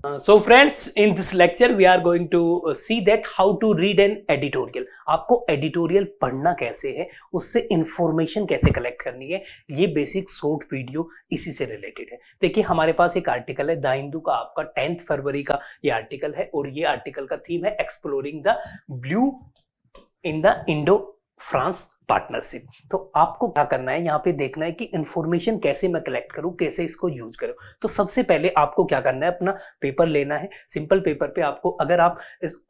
So friends, in this lecture we are going to see that how to read an editorial. आपको editorial पढ़ना कैसे है, उससे information कैसे कलेक्ट करनी है, ये बेसिक शॉर्ट वीडियो इसी से रिलेटेड है। देखिए हमारे पास एक आर्टिकल है द हिंदू का, आपका 10 फरवरी का ये आर्टिकल है और ये आर्टिकल का थीम है exploring the blue in the Indo France partnership. तो आपको क्या करना है, यहाँ पे देखना है कि इंफॉर्मेशन कैसे मैं कलेक्ट करूँ, कैसे इसको यूज करूँ। तो सबसे पहले आपको क्या करना है, अपना पेपर लेना है। सिंपल पेपर पे आपको, अगर आप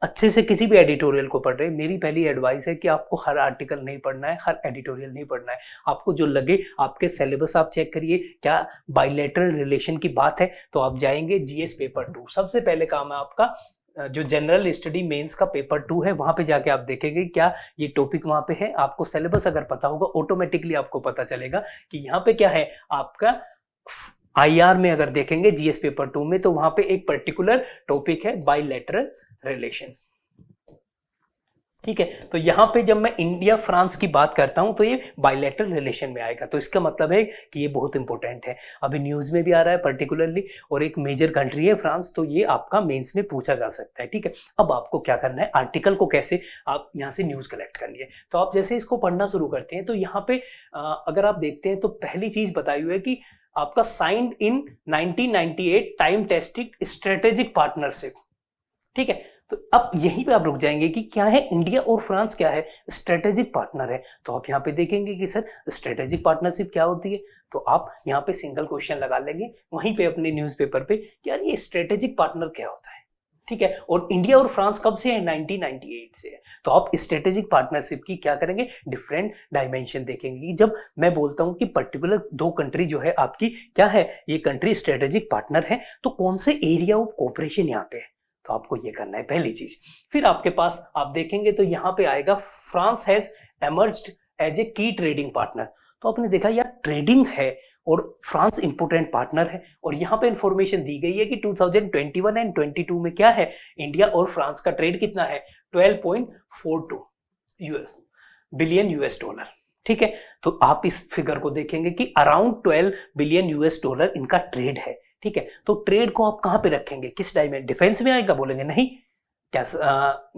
अच्छे से किसी भी एडिटोरियल को पढ़ रहे हैं, मेरी पहली एडवाइस है कि आपको हर आर्टिकल नहीं पढ़ना है, हर एडिटोरियल नहीं पढ़ना है। आपको जो लगे, आपके सिलेबस आप चेक करिए, क्या बायलैटरल रिलेशन की बात है तो आप जाएंगे जीएस पेपर 2। सबसे पहले काम है आपका जो जनरल स्टडी मेंस का पेपर 2 है, वहां पे जाके आप देखेंगे क्या ये टॉपिक वहां पे है। आपको सिलेबस अगर पता होगा, ऑटोमेटिकली आपको पता चलेगा कि यहाँ पे क्या है। आपका आईआर में अगर देखेंगे जीएस पेपर 2 में, तो वहां पे एक पर्टिकुलर टॉपिक है बायलैटरल रिलेशंस। ठीक है, तो यहाँ पे जब मैं इंडिया फ्रांस की बात करता हूं तो ये बायलैटरल रिलेशन में आएगा। तो इसका मतलब है कि ये बहुत इंपॉर्टेंट है, अभी न्यूज में भी आ रहा है पर्टिकुलरली, और एक मेजर कंट्री है फ्रांस, तो ये आपका मेंस में पूछा जा सकता है। ठीक है, अब आपको क्या करना है, आर्टिकल को कैसे आप यहाँ से न्यूज कलेक्ट करनी है। तो आप जैसे इसको पढ़ना शुरू करते हैं तो यहाँ पे अगर आप देखते हैं तो पहली चीज बताई हुई है कि आपका signed in 1998 time tested strategic partnership. ठीक है, तो अब यहीं पे आप रुक जाएंगे कि क्या है, इंडिया और फ्रांस क्या है, स्ट्रेटेजिक पार्टनर है। तो आप यहाँ पे देखेंगे कि सर स्ट्रेटेजिक पार्टनरशिप क्या होती है, तो आप यहाँ पे सिंगल क्वेश्चन लगा लेंगे वहीं पे अपने न्यूज़पेपर पे कि यार ये स्ट्रेटेजिक पार्टनर क्या होता है। ठीक है, और इंडिया और फ्रांस कब से है, 1998 से है। तो आप स्ट्रेटेजिक पार्टनरशिप की क्या करेंगे, डिफरेंट डायमेंशन देखेंगे। जब मैं बोलता हूं कि पर्टिकुलर दो कंट्री जो है आपकी क्या है, ये कंट्री स्ट्रेटेजिक पार्टनर है, तो कौन से एरिया ऑफ कोऑपरेशन यहाँ पे है, तो आपको ये करना है पहली चीज। फिर आपके पास आप देखेंगे तो यहाँ पे आएगा France has emerged as a key trading partner. तो आपने देखा यार ट्रेडिंग है और फ्रांस इंपोर्टेंट पार्टनर है, और यहाँ पे इंफॉर्मेशन दी गई है कि 2021 एंड 22 में क्या है, इंडिया और फ्रांस का ट्रेड कितना है, 12.42 बिलियन यूएस डॉलर। ठीक है, तो आप इस फिगर को देखेंगे कि अराउंड 12 बिलियन यूएस डॉलर इनका ट्रेड है। ठीक है, तो ट्रेड को आप कहां पे रखेंगे, किस डायमेंशन, डिफेंस में आएगा, बोलेंगे नहीं, क्या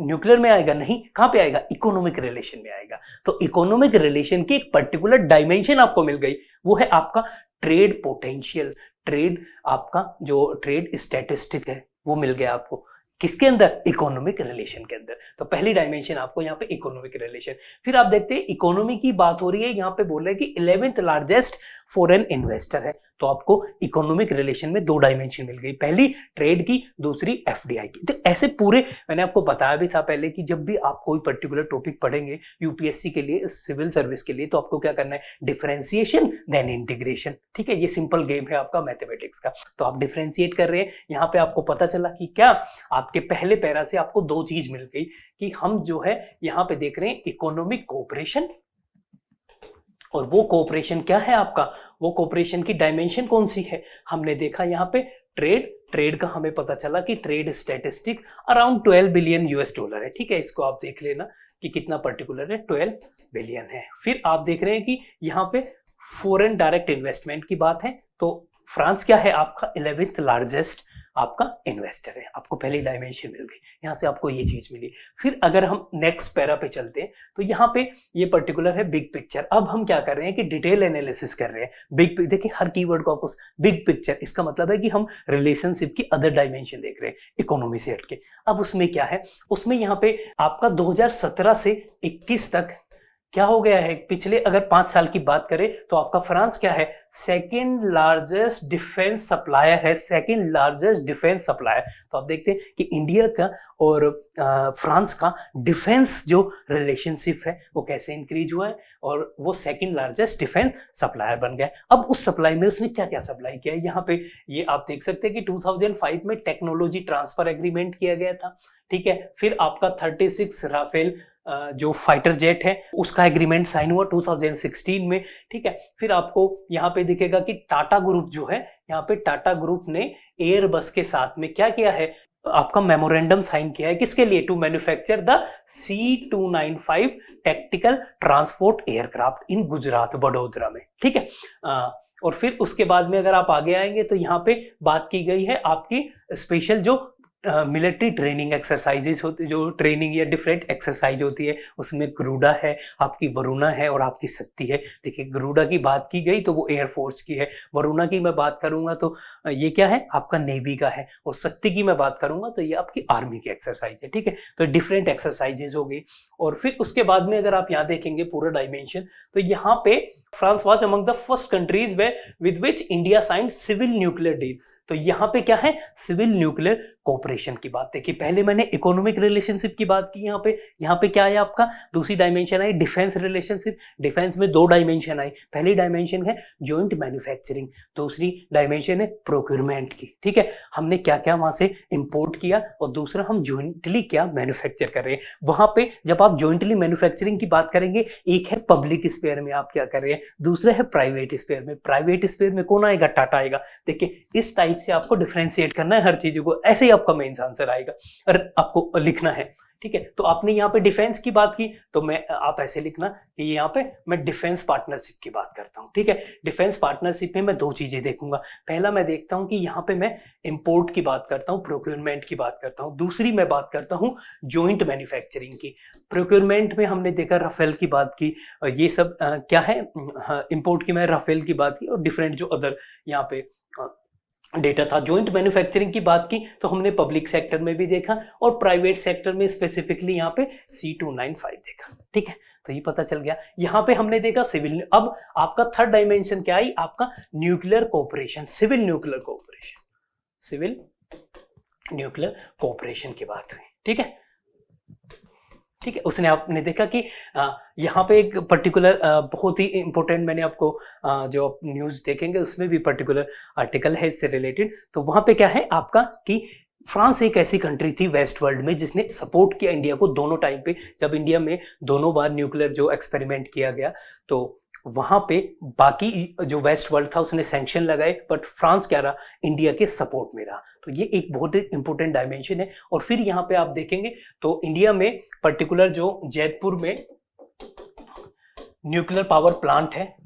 न्यूक्लियर में आएगा, नहीं, कहां पे आएगा, इकोनॉमिक रिलेशन में आएगा। तो इकोनॉमिक रिलेशन की एक पर्टिकुलर डायमेंशन आपको मिल गई, वो है आपका ट्रेड पोटेंशियल, ट्रेड आपका जो ट्रेड स्टैटिस्टिक है वो मिल गया आपको, किसके अंदर, इकोनॉमिक रिलेशन के अंदर। तो पहली डायमेंशन आपको यहाँ पे इकोनॉमिक रिलेशन। फिर आप देखते हैं इकोनॉमी की बात हो रही है, यहाँ पे बोल रहे हैं कि 11th लार्जेस्ट फॉरेन इन्वेस्टर है। तो आपको इकोनॉमिक रिलेशन में दो डायमेंशन मिल गई, पहली ट्रेड की, दूसरी एफडीआई की। तो ऐसे पूरे मैंने आपको बताया भी था पहले कि जब भी आप कोई पर्टिकुलर टॉपिक पढ़ेंगे यूपीएससी के लिए, सिविल सर्विस के लिए, तो आपको क्या करना है, डिफरेंशिएशन देन इंटीग्रेशन। ठीक है, ये सिंपल गेम है आपका मैथमेटिक्स का। तो आप डिफरेंशिएट कर रहे हैं, यहाँ पे आपको पता चला कि क्या आपके पहले पैरा से आपको दो चीज मिल गई कि हम जो है यहाँ पे देख रहे हैं इकोनॉमिक कोऑपरेशन, और वो कोऑपरेशन क्या है आपका, वो कोऑपरेशन की डायमेंशन कौन सी है, हमने देखा यहाँ पे ट्रेड का हमें पता चला कि trade statistic around 12 billion US dollar है। ठीक है, इसको आप देख लेना कि कितना पर्टिकुलर है, 12 बिलियन है। फिर आप देख रहे हैं कि यहाँ पे फॉरेन डायरेक्ट इन्वेस्टमेंट की बात है, तो फ्रांस क्या है आपका 11th लार्जेस्ट आपका इन्वेस्टर है, आपको पहली डायमेंशन मिल गई, यहाँ से आपको ये चीज मिली। फिर अगर हम नेक्स्ट पैरा पे चलते हैं तो यहाँ पे ये पर्टिकुलर है बिग पिक्चर। अब हम क्या कर रहे हैं कि डिटेल एनालिसिस कर रहे हैं। बिग, देखिए हर कीवर्ड को आपको बिग पिक्चर, इसका मतलब है कि हम रिलेशनशिप की अदर डायमेंशन देख रहे हैं इकोनॉमी से हटके। अब उसमें क्या है, उसमें यहाँ पे आपका 2017 से 21 तक क्या हो गया है, पिछले अगर 5 साल की बात करें तो आपका फ्रांस क्या है, सेकेंड लार्जेस्ट डिफेंस सप्लायर है, सेकेंड लार्जेस्ट डिफेंस सप्लायर। तो आप देखते हैं कि इंडिया का और फ्रांस का डिफेंस जो रिलेशनशिप है वो कैसे इंक्रीज हुआ है, और वो सेकेंड लार्जेस्ट डिफेंस सप्लायर बन गया। अब उस सप्लाई में उसने क्या क्या सप्लाई किया है, यहाँ पे ये आप देख सकते हैं कि 2005 में टेक्नोलॉजी ट्रांसफर एग्रीमेंट किया गया था। ठीक है, फिर आपका 36 राफेल जो फाइटर जेट है उसका एग्रीमेंट साइन हुआ 2016 में। ठीक है, फिर आपको यहाँ पे दिखेगा कि टाटा ग्रुप जो है, यहाँ पे टाटा ग्रुप ने एयरबस के साथ में क्या किया है, आपका मेमोरेंडम साइन किया है, किसके लिए, to manufacture the C295 tactical transport aircraft in Gujarat, Vadodara में। ठीक है, और फिर उसके बाद में अगर आप आगे आएंगे तो यहाँ पे बात की गई है आपकी स्पेशल जो मिलिट्री ट्रेनिंग एक्सरसाइजेज होती, जो ट्रेनिंग या डिफरेंट एक्सरसाइज होती है, उसमें गरुड़ा है, आपकी वरुणा है और आपकी शक्ति है। देखिए गरुड़ा की बात की गई तो वो एयरफोर्स की है, वरुणा की मैं बात करूंगा तो ये क्या है आपका नेवी का है, और शक्ति की मैं बात करूंगा तो ये आपकी आर्मी की एक्सरसाइज है। ठीक है, तो डिफरेंट एक्सरसाइजेज हो गई। और फिर उसके बाद में अगर आप यहाँ देखेंगे पूरा डायमेंशन, तो यहाँ पे France was among the first countries with which India signed civil nuclear deal. तो यहाँ पे क्या है, सिविल न्यूक्लियर कोऑपरेशन की बात देखिए। पहले मैंने इकोनॉमिक रिलेशनशिप की बात की, यहाँ पे क्या है आपका दूसरी डायमेंशन आई डिफेंस रिलेशनशिप। डिफेंस में दो डायमेंशन आई, पहली डायमेंशन है जॉइंट मैन्युफैक्चरिंग, दूसरी डायमेंशन है प्रोक्योरमेंट की। ठीक है, हमने क्या क्या वहां से इंपोर्ट किया और दूसरा हम जॉइंटली क्या मैन्युफैक्चर कर रहे हैं। वहां पे जब आप जॉइंटली मैन्युफैक्चरिंग की बात करेंगे, एक है पब्लिक स्पेयर में आप क्या कर रहे हैं, दूसरा है प्राइवेट स्पेयर में। प्राइवेट स्पेयर में कौन आएगा, टाटा आएगा। देखिए इस टाइप से आपको डिफरेंशिएट करना है हर चीजों को, ऐसे ही आपका मेंस आंसर आएगा और आपको लिखना है। ठीक है, तो आपने यहाँ पे डिफेंस की बात की तो आप ऐसे लिखना कि यहाँ पे मैं डिफेंस पार्टनरशिप की बात करता हूँ। ठीक है, डिफेंस पार्टनरशिप में मैं दो चीजें देखूंगा। पहला मैं देखता हूँ कि यहाँ पे मैं इंपोर्ट की बात करता हूँ, प्रोक्योरमेंट की बात करता हूँ। दूसरी मैं बात करता हूँ जॉइंट मैन्युफैक्चरिंग की। प्रोक्योरमेंट में हमने देखा राफेल की बात की, ये सब क्या है, इंपोर्ट की मैं राफेल की बात की और डिफरेंट जो अदर यहाँ पे डेटा था। जॉइंट मैन्युफैक्चरिंग की बात की तो हमने पब्लिक सेक्टर में भी देखा और प्राइवेट सेक्टर में स्पेसिफिकली यहाँ पे C295 देखा। ठीक है, तो ये पता चल गया। यहाँ पे हमने देखा सिविल। अब आपका थर्ड डायमेंशन क्या आई, आपका nuclear cooperation, civil nuclear cooperation, civil nuclear cooperation की बात हुई। ठीक है, ठीक है, उसने आपने देखा कि यहाँ पे एक पर्टिकुलर बहुत ही इंपॉर्टेंट, मैंने आपको जो आप न्यूज देखेंगे उसमें भी पर्टिकुलर आर्टिकल है इससे रिलेटेड। तो वहां पे क्या है आपका कि फ्रांस एक ऐसी कंट्री थी वेस्ट वर्ल्ड में जिसने सपोर्ट किया इंडिया को दोनों टाइम पे। जब इंडिया में दोनों बार न्यूक्लियर जो एक्सपेरिमेंट किया गया तो वहां पे बाकी जो वेस्ट वर्ल्ड था उसने सैंक्शन लगाए, बट फ्रांस क्या रहा, इंडिया के सपोर्ट में रहा। तो ये एक बहुत ही इंपॉर्टेंट डायमेंशन है। और फिर यहाँ पे आप देखेंगे तो इंडिया में पर्टिकुलर जो जैतपुर में न्यूक्लियर पावर प्लांट है,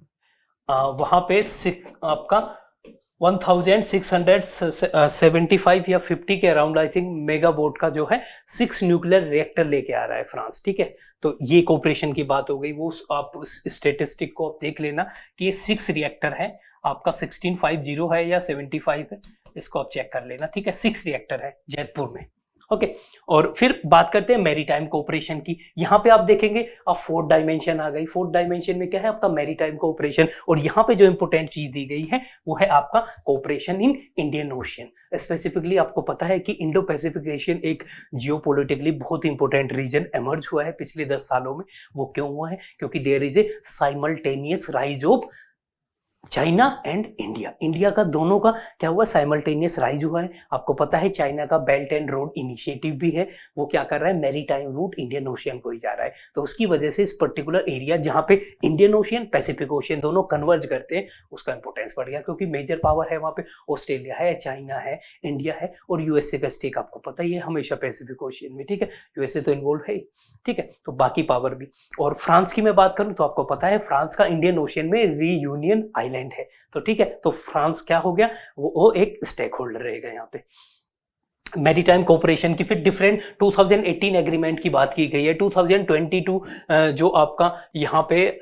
वहां पे आपका 1675 या 50 के अराउंड आई थिंक मेगावाट का जो है 6 न्यूक्लियर रिएक्टर लेके आ रहा है फ्रांस। ठीक है, तो ये कोऑपरेशन की बात हो गई। वो आप उस स्टेटिस्टिक को आप देख लेना कि ये 6 रिएक्टर है आपका, 1650 है या 75 है, इसको आप चेक कर लेना। ठीक है, 6 रिएक्टर है जैतपुर में। ओके, और फिर बात करते हैं मैरीटाइम कोऑपरेशन की। यहाँ पे आप देखेंगे अब फोर्थ डायमेंशन आ गई। फोर्थ डायमेंशन में क्या है आपका मैरीटाइम कोऑपरेशन, और यहाँ पे जो इंपोर्टेंट चीज दी गई है वो है आपका cooperation in Indian ocean. Specifically आपको पता है कि इंडो पैसिफिक एशियन एक जियोपॉलिटिकली बहुत इंपॉर्टेंट रीजन एमर्ज हुआ है पिछले 10 सालों में। वो क्यों हुआ है, क्योंकि there is a simultaneous rise of China and India. India का दोनों का क्या हुआ, साइमल्टेनियस राइज हुआ है। आपको पता है चाइना का बेल्ट एंड रोड इनिशिएटिव भी है, वो क्या कर रहा है, मैरीटाइम रूट इंडियन ओशियन को ही जा रहा है। तो उसकी वजह से इस पर्टिकुलर एरिया जहां पे इंडियन ओशियन पैसिफिक ओशियन दोनों कन्वर्ज करते हैं उसका इंपोर्टेंस बढ़ गया, क्योंकि मेजर पावर है वहां पे ऑस्ट्रेलिया है, चाइना है, इंडिया है और यूएसए का स्टेक आपको पता ही है हमेशा पैसिफिक ओशियन में। ठीक है, यूएसए तो इन्वॉल्व है। ठीक है, तो बाकी पावर भी। और फ्रांस की मैं बात करूं तो आपको पता है फ्रांस का इंडियन ओशियन में रीयूनियन आइलैंड है। तो ठीक है, तो फ्रांस क्या हो गया, वो एक स्टेक होल्डर रहेगा यहाँ पे मैरीटाइम कोऑपरेशन की। फिर डिफरेंट 2018 एग्रीमेंट की बात की गई है। 2022 जो आपका यहाँ पे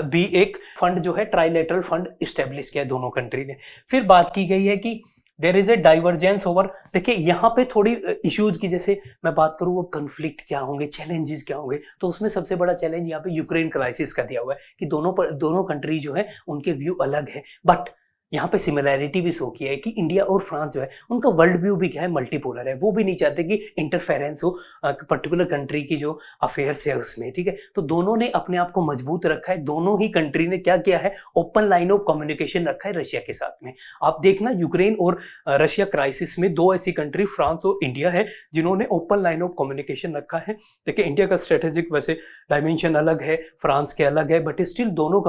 भी एक फंड जो है ट्राइलेटरल फंड इस्टेब्लिश किया दोनों कंट्री ने। फिर बात की गई है कि there is a divergence over. देखिए यहाँ पे थोड़ी इश्यूज की, जैसे मैं बात करूँ वो कन्फ्लिक्ट क्या होंगे, चैलेंजेस क्या होंगे, तो उसमें सबसे बड़ा चैलेंज यहाँ पे यूक्रेन क्राइसिस का दिया हुआ है कि दोनों कंट्री जो है उनके व्यू अलग है, बट यहाँ पे सिमिलैरिटी भी शो किया है कि इंडिया और फ्रांस जो है उनका वर्ल्ड व्यू भी क्या है, मल्टीपोलर है। वो भी नहीं चाहते कि इंटरफेरेंस हो पर्टिकुलर कंट्री की जो अफेयर्स है उसमें। ठीक है, तो दोनों ने अपने आप को मजबूत रखा है। दोनों ही कंट्री ने क्या किया है, ओपन लाइन ऑफ कम्युनिकेशन रखा है रशिया के साथ में। आप देखना यूक्रेन और रशिया क्राइसिस में दो ऐसी कंट्री फ्रांस और इंडिया है जिन्होंने ओपन लाइन ऑफ कम्युनिकेशन रखा है। देखिए इंडिया का स्ट्रेटेजिक वैसे डायमेंशन अलग है, फ्रांस के अलग है, बट स्टिल दोनों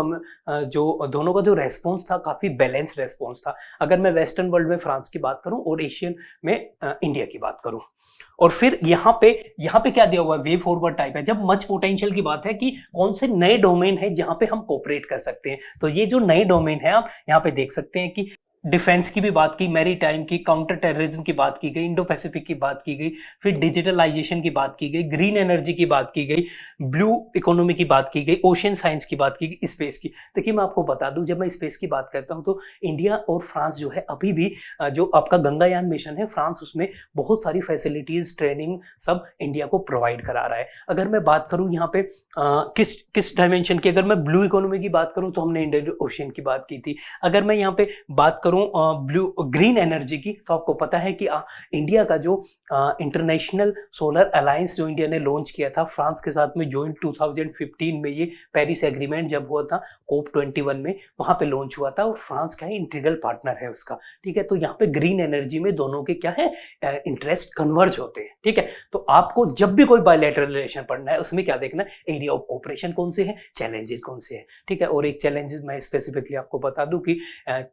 का जो रेस्पॉन्स था काफी बैलेंस टेनिस रेस्पॉन्स था, अगर मैं वेस्टर्न वर्ल्ड में फ्रांस की बात करूं और एशियन में इंडिया की बात करूं। और फिर यहाँ पे क्या दिया हुआ है, वे फॉरवर्ड टाइप है। जब मच पोटेंशियल की बात है कि कौन से नए डोमेन है जहां पे हम कोऑपरेट कर सकते हैं, तो ये जो नए डोमेन है आप यहाँ पे देख सकते हैं कि डिफेंस की भी बात की, मैरीटाइम की, काउंटर टेररिज्म की बात की गई, इंडो पैसिफिक की बात की गई, फिर डिजिटलाइजेशन की बात की गई, ग्रीन एनर्जी की बात की गई, ब्लू इकोनॉमी की बात की गई, ओशियन साइंस की बात की गई, स्पेस की। देखिए मैं आपको बता दूं, जब मैं स्पेस की बात करता हूं तो इंडिया और फ्रांस जो है अभी भी जो आपका गंगायान मिशन है, फ्रांस उसमें बहुत सारी फैसिलिटीज, ट्रेनिंग सब इंडिया को प्रोवाइड करा रहा है। अगर मैं बात करूं यहाँ पे किस किस डायमेंशन की, अगर मैं ब्लू इकोनॉमी की बात करूं तो हमने इंडियन ओशियन की बात की थी। अगर मैं यहाँ पे बात करूं ब्लू ग्रीन एनर्जी की, तो आपको पता है कि इंडिया का जो इंटरनेशनल सोलर अलायंस जो इंडिया ने लॉन्च किया था फ्रांस के साथ में जॉइंट 2015 में, ये पेरिस एग्रीमेंट जब हुआ था COP 21 में, वहां पे लॉन्च हुआ था और फ्रांस का इंटीग्रल पार्टनर है उसका। ठीक है, तो यहाँ पे ग्रीन एनर्जी में दोनों के क्या है, इंटरेस्ट कन्वर्ज होते हैं। ठीक है, तो आपको जब भी कोई बायलैटरल रिलेशन पढ़ना है उसमें क्या देखना है, एरिया ऑफ कोऑपरेशन कौन से है, चैलेंजेस कौन से हैं। ठीक है, और एक चैलेंजेस मैं स्पेसिफिकली आपको बता दूं कि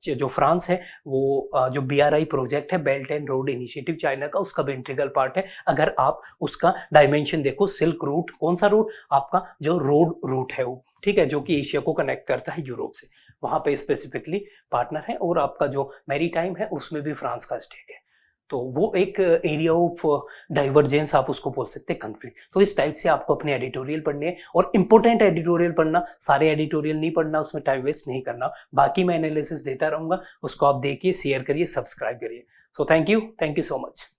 जो फ्रांस है वो जो BRI प्रोजेक्ट है, belt and road initiative China का, उसका भी इंटीग्रल पार्ट है। अगर आप उसका डायमेंशन देखो, सिल्क रूट, कौन सा रूट, आपका जो रोड रूट है वो, ठीक है, जो कि एशिया को कनेक्ट करता है यूरोप से, वहां पे स्पेसिफिकली पार्टनर है। और आपका जो मैरीटाइम है उसमें भी फ्रांस का स्टेक है। तो वो एक एरिया ऑफ डाइवर्जेंस आप उसको बोल सकते हैं, कंफ्लिक्ट। तो इस टाइप से आपको अपने एडिटोरियल पढ़ने हैं, और इंपॉर्टेंट एडिटोरियल पढ़ना, सारे एडिटोरियल नहीं पढ़ना, उसमें टाइम वेस्ट नहीं करना। बाकी मैं एनालिसिस देता रहूंगा, उसको आप देखिए, शेयर करिए, सब्सक्राइब करिए। So thank you so much.